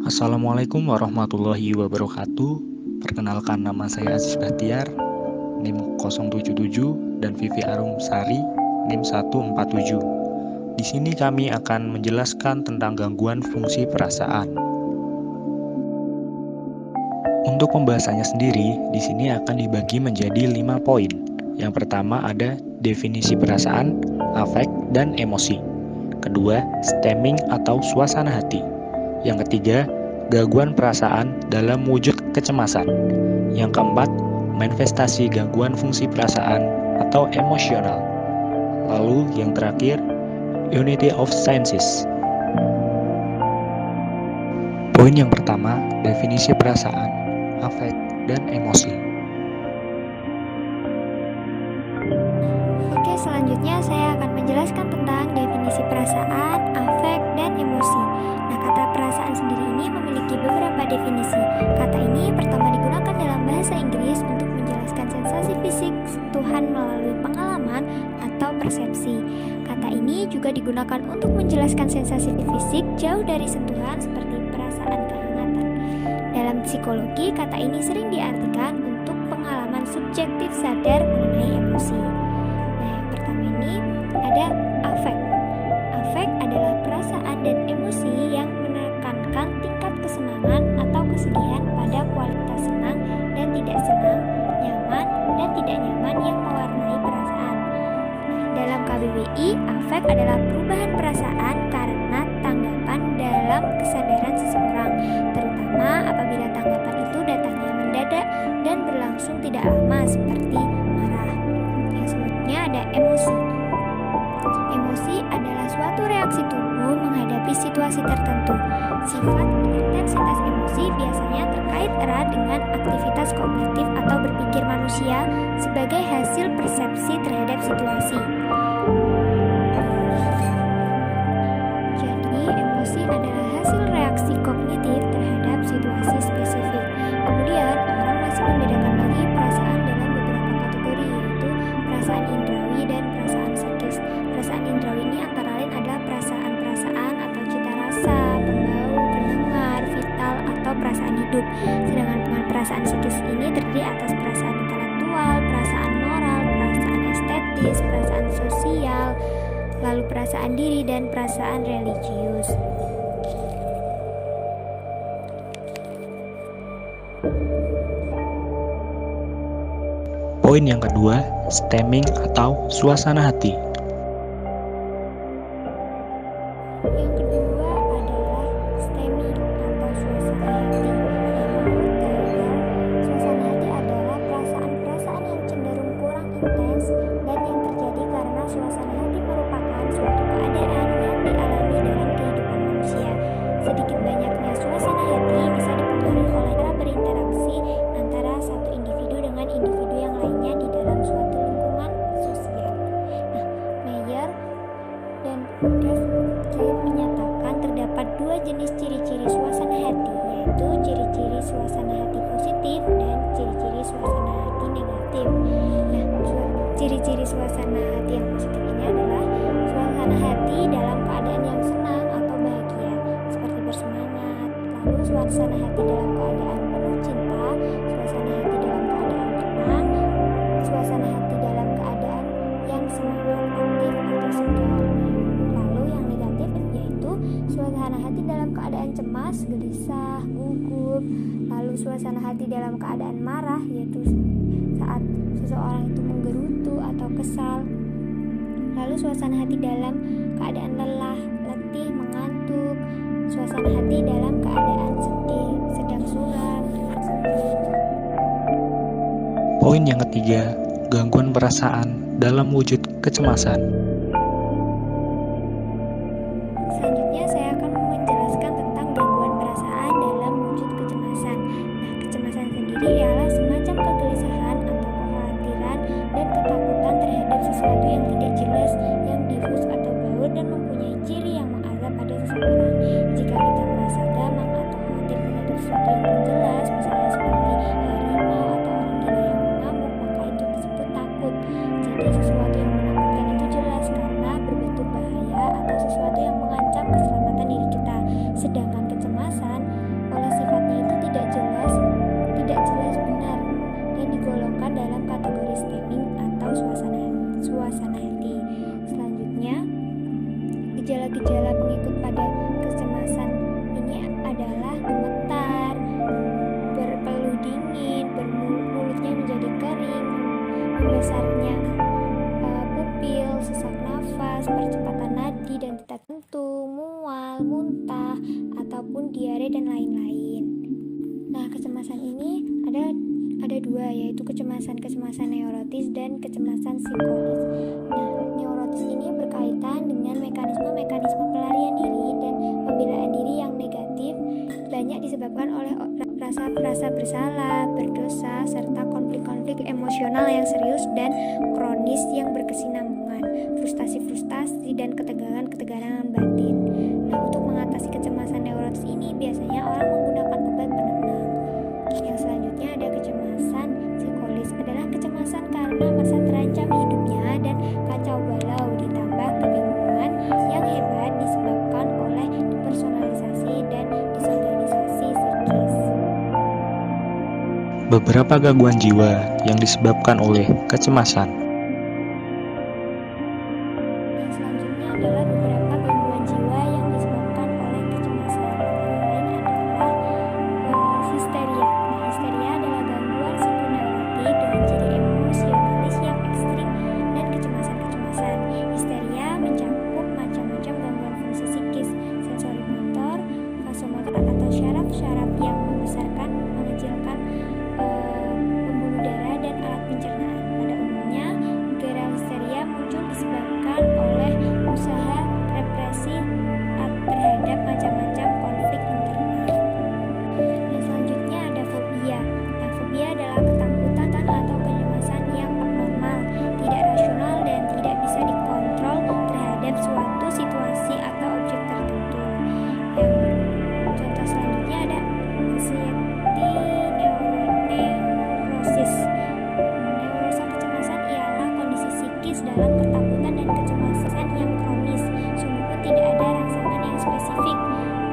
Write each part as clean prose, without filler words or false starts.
Assalamualaikum warahmatullahi wabarakatuh. Perkenalkan, nama saya Aziz Bahtiar, NIM 077, dan Vivi Arumsari, NIM 147. Di sini kami akan menjelaskan tentang gangguan fungsi perasaan. Untuk pembahasannya sendiri, di sini akan dibagi menjadi 5 poin. Yang pertama ada definisi perasaan, afek, dan emosi. Kedua, stemming atau suasana hati. Yang ketiga, gangguan perasaan dalam wujud kecemasan. Yang keempat, manifestasi gangguan fungsi perasaan atau emosional. Lalu yang terakhir, unity of senses. Poin yang pertama, definisi perasaan, afek, dan emosi. Oke, selanjutnya saya akan menjelaskan tentang definisi perasaan, afek, dan emosi. Nah, kata perasaan sendiri ini memiliki beberapa definisi. Kata ini pertama digunakan dalam bahasa Inggris untuk menjelaskan sensasi fisik sentuhan melalui pengalaman atau persepsi. Kata ini juga digunakan untuk menjelaskan sensasi fisik jauh dari sentuhan seperti perasaan kehangatan. Dalam psikologi, kata ini sering diartikan untuk pengalaman subjektif sadar mengenai emosi. Nah, yang pertama ini ada afek. Afek adalah perasaan dan emosi yang menekankan tingkat kesenangan atau kesedihan pada kualitas senang dan tidak senang, nyaman dan tidak nyaman yang mewarnai perasaan. Dalam KBBI, afek adalah perubahan perasaan karena tanggapan dalam kesadaran seseorang, terutama apabila tanggapan itu datangnya mendadak dan berlangsung tidak lama seperti marah. Yang selanjutnya ada emosi. Emosi adalah suatu reaksi tubuh menghadapi situasi tertentu. Sifat intensitas emosi biasanya terkait erat dengan aktivitas kognitif atau berpikir manusia sebagai hasil persepsi terhadap situasi. Jadi, emosi adalah hasil reaksi kognitif terhadap situasi spesifik. Kemudian, orang masih membedakan lagi perasaan dalam beberapa kategori, yaitu perasaan indrawi dan perasaan psikis. Perasaan indrawi ini antara lain adalah perasaan-perasaan atau cita rasa, pembau, pendengar, vital, atau perasaan hidup. Sedangkan dengan perasaan psikis ini terdiri atas perasaan intelektual, perasaan moral, perasaan estetis, perasaan sosial, lalu perasaan diri, dan perasaan religius. Poin yang kedua, stemming atau suasana hati. Yang kedua adalah stemming atau suasana hati. Suasana hati adalah perasaan-perasaan yang cenderung kurang intens dan yang terjadi karena suasana hati merupakan suatu keadaan yang dialami dalam kehidupan manusia. Sedikit banyaknya suasana hati bisa dipengaruhi oleh cara berinteraksi antara satu individu dengan individu yang lainnya di dalam suatu lingkungan sosial. Nah, Meyer dan Gaskell menyatakan terdapat dua jenis ciri-ciri suasana hati, yaitu ciri-ciri suasana hati positif dan ciri-ciri suasana hati negatif. Nah, ciri-ciri suasana hati yang positif ini adalah suasana hati dalam keadaan yang senang atau bahagia, seperti bersemangat. Lalu suasana hati dalam keadaan penuh cinta, suasana hati dalam keadaan tenang, suasana hati dalam keadaan yang semangat, aktif atau segar. Lalu yang negatif yaitu suasana hati dalam keadaan cemas, gelisah, gugup. Lalu suasana hati dalam keadaan marah, yaitu saat seseorang itu menggerutu atau kesal. Lalu suasana hati dalam keadaan lelah, letih, mengantuk. Suasana hati dalam keadaan sedih, sedang suram. Poin yang ketiga, gangguan perasaan dalam wujud kecemasan. Selanjutnya saya akan menjelaskan tentang gangguan perasaan dalam wujud kecemasan. Nah, kecemasan sendiri ialah semacam kegelisahan atau kekhawatiran dan ketakutan terhadap sesuatu yang tidak jelas, yang difus atau baur dan mempunyai ciri yang mengarah pada seseorang. Jika kita merasa gamang atau khawatir terhadap sesuatu yang tidak jelas, misalnya seperti harimau atau orang gila yang mengamuk, maka itu disebut takut. Jadi sesuatu yang menakutkan itu jelas suasana hati. Selanjutnya, gejala-gejala pengikut pada kecemasan ini adalah gemetar, berpeluh dingin, mulutnya menjadi kering, membesarnya pupil, sesak nafas, percepatan nadi dan detak jantung, mual, muntah, ataupun diare dan lain-lain. Nah, kecemasan ini ada dua, yaitu kecemasan neurotis dan kecemasan psikolis. Nah, neurotis ini berkaitan dengan mekanisme pelarian diri dan pembelaan diri yang negatif, banyak disebabkan oleh rasa bersalah, berdosa, serta konflik-konflik emosional yang serius dan kronis yang berkesinambungan, frustasi dan ketegangan batin. Nah, untuk mengatasi kecemasan neurotis ini biasanya orang menggunakan obat penenang. Yang selanjutnya ada kecemasan psikolis, adalah kecemasan karena merasa terancam hidupnya dan kacau balau ditambah kebingungan yang hebat disebabkan oleh depersonalisasi dan disorganisasi psikis. Beberapa gangguan jiwa yang disebabkan oleh kecemasan. Yang selanjutnya adalah beberapa gangguan jiwa yang disebabkan oleh kecemasan. Yang lain adalah histeria. Nah, histeria adalah gangguan psikoneurotik dengan ciri emosionalis yang ekstrim dan kecemasan. Histeria mencakup macam-macam gangguan fungsi psikis, sensori motor, vasomotor atau syaraf-syaraf yang membesarkan, mengecilkan pembuluh darah dan alat pencernaan. Pada umumnya, gejala histeria muncul disebabkan oleh usaha represi terhadap macam-macam konflik internal. Yang selanjutnya ada fobia. Nah, fobia adalah ketakutan atau kecemasan yang abnormal, tidak rasional dan tidak bisa dikontrol terhadap suatu situasi atau objek tertentu. Yang contoh selanjutnya ada anxiety neurosis. Neurosa kecemasan ialah kondisi psikis dalam ketakutan dan kecemasan yang kronis. Sungguh pun tidak ada rangsangan yang spesifik.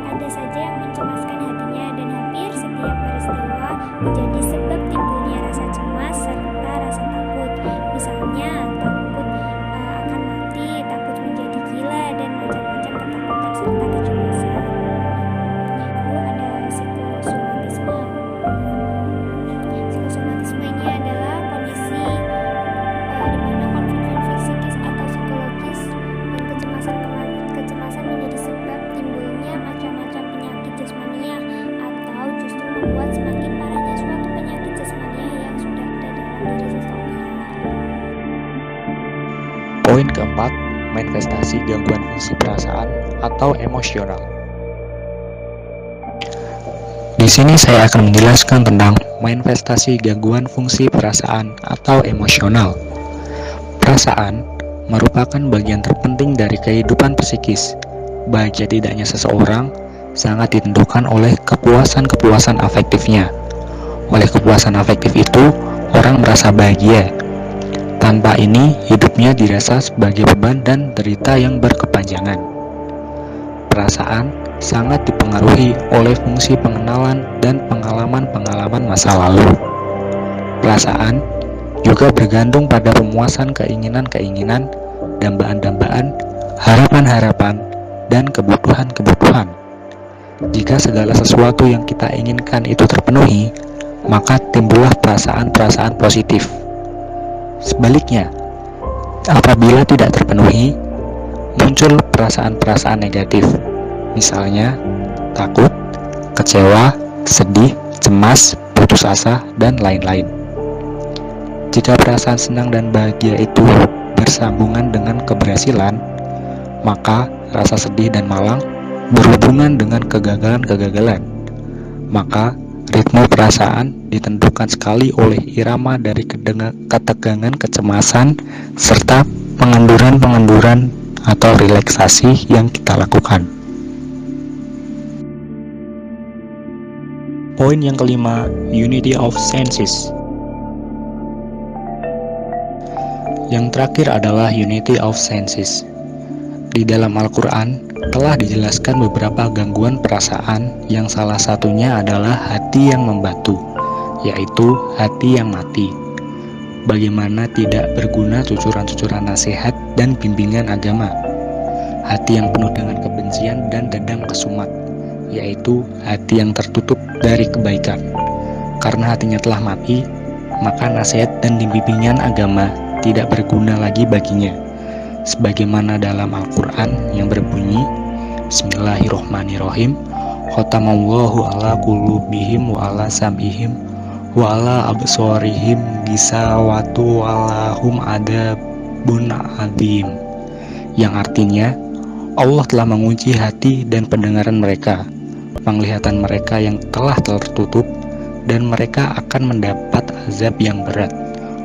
Ada saja yang mencemaskan hatinya dan hampir setiap peristiwa menjadi sebab timbulnya rasa cemas serta rasa takut. Misalnya takut akan mati, takut menjadi gila dan macam-macam ketakutan serta kecemasan. Lalu ada psikosomatisme. Psikosomatisme ini adalah kondisi di mana konflik-konflik psikis atau psikologis dan kecemasan menjadi sebab timbulnya macam-macam penyakit jasmania atau justru membuat semakin parahnya suatu penyakit jasmania yang sudah ada dalam diri seseorang. Poin keempat, manifestasi gangguan fungsi perasaan atau emosional. Di sini saya akan menjelaskan tentang manifestasi gangguan fungsi perasaan atau emosional. Perasaan merupakan bagian terpenting dari kehidupan psikis. Bahagia tidaknya seseorang sangat ditentukan oleh kepuasan afektifnya. Oleh kepuasan afektif itu, orang merasa bahagia. Tanpa ini, hidupnya dirasa sebagai beban dan derita yang berkepanjangan. Perasaan sangat dipengaruhi oleh fungsi pengenalan dan pengalaman-pengalaman masa lalu. Perasaan juga bergantung pada pemuasan keinginan-keinginan, dambaan-dambaan, harapan-harapan, dan kebutuhan-kebutuhan. Jika segala sesuatu yang kita inginkan itu terpenuhi, maka timbullah perasaan-perasaan positif. Sebaliknya, apabila tidak terpenuhi, muncul perasaan-perasaan negatif. Misalnya, takut, kecewa, sedih, cemas, putus asa, dan lain-lain. Jika perasaan senang dan bahagia itu bersambungan dengan keberhasilan, maka rasa sedih dan malang berhubungan dengan kegagalan-kegagalan. Maka ritme perasaan ditentukan sekali oleh irama dari ketegangan, kecemasan, serta pengenduran atau relaksasi yang kita lakukan. Poin yang kelima, unity of senses. Yang terakhir adalah unity of senses. Di dalam Al-Quran telah dijelaskan beberapa gangguan perasaan yang salah satunya adalah hati yang membatu, yaitu hati yang mati. bagaimana tidak berguna cucuran-cucuran nasihat dan bimbingan agama. Hati yang penuh dengan kebencian dan dendam kesumat, yaitu hati yang tertutup dari kebaikan. Karena hatinya telah mati, maka nasihat dan bimbingan agama tidak berguna lagi baginya. Sebagaimana dalam Al-Quran yang berbunyi, Bismillahirrohmanirrohim, Khotamallahu ala qulubihim wa ala sam'ihim wa ala absorihim gisawatu walahum adabun adzim. Yang artinya, Allah telah mengunci hati dan pendengaran mereka, penglihatan mereka yang telah tertutup, dan mereka akan mendapat azab yang berat.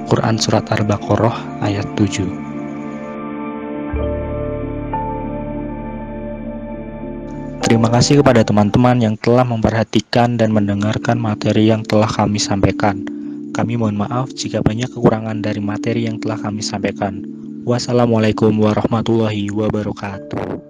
Quran Surat Al-Baqarah ayat 7. Terima kasih kepada teman-teman yang telah memperhatikan dan mendengarkan materi yang telah kami sampaikan. Kami mohon maaf jika banyak kekurangan dari materi yang telah kami sampaikan. Wassalamualaikum warahmatullahi wabarakatuh.